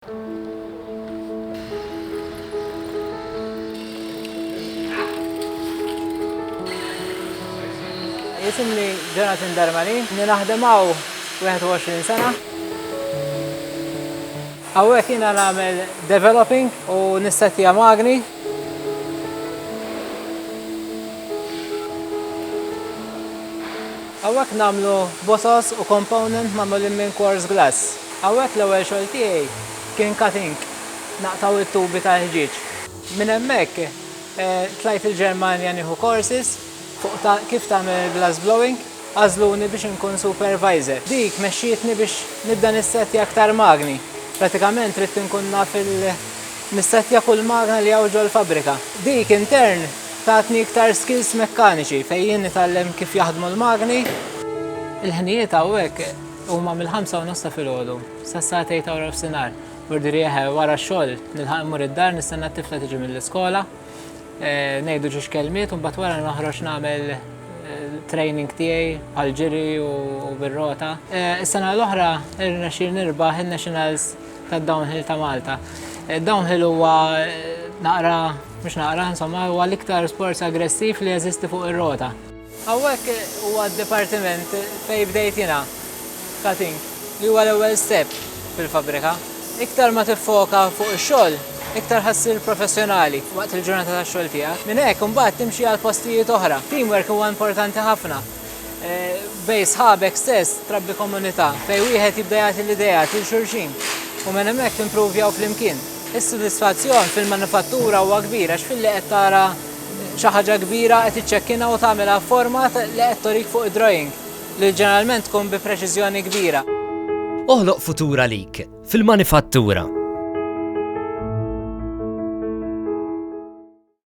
Jisimni Jonathan Darmani, naħdem hawn 21 sena. Hawnhekk jiena nagħmel developing u nissettja magni. Hawnhekk nagħmlu bosos u component magħmulin minn quartz glass. Hawnhekk l-ewwel xogħol tiegħi kien cutting, naqtaw it-tubi tal-ħġieġ. Minn hemmhekk tlajt il-Ġermanja nieħu courses fuq kif tagħmel glass blowing, għażluni biex inkun supervisor. Dik mexxietni biex nibda nissettja aktar magni. Pratikament trid inkun naf nissettja kull magna li hawn ġol fabbrika. Dik intern tatni iktar skills mekkaniċi fejn jien nitgħallem kif jaħdmu l-magni. Il-ħinijiet hawnhekk huma mill-5:30 ta' filgħodu sa s-sagħtejn ta' wara f'sinar. Burdrieħ wara x-xogħol nilħaq immur id-dar nistenna t-tifla tiġi mill-iskola. Ngħidu ġiex kelmiet u mbagħad wara noħroġ nagħmel training tiegħi bħal ġiri u bir-rota. Is-sena l-oħra irnexxiel nirbaħ in-Nationals tad-Downhill ta' Malta. Downhill huwa insomma huwa l-iktar sport aggressiv li jeżisti fuq ir-rota. Hawnhekk huwa d-dipartiment fejn bdejt jiena cutting li huwa l-ewwel step fil-fabbrika. Iktar ma tiffoka fuq ix-xogħol, iktar ħassir professjonali waqt il-ġurnata tax-xogħol tiegħek. Minn hekk imbagħad timxi għal postijiet oħra. Teamwork huwa importanti ħafna. Bejn sħabek stess trabbi komunità fejn wieħed jibda jagħti l-idejat lil xulxin u minn hemmhekk timpruvjaw flimkien. Is-sodisfazzjon fil-manifattura huwa kbir għax fil-li qed tara xi ħaġa kbira qed iċċekkina u tagħmilha f'format li qed torik fuq id-drawing li ġeneralment tkun bi preċiżjoni kbira. Oħloq futura lik fil-manifattura.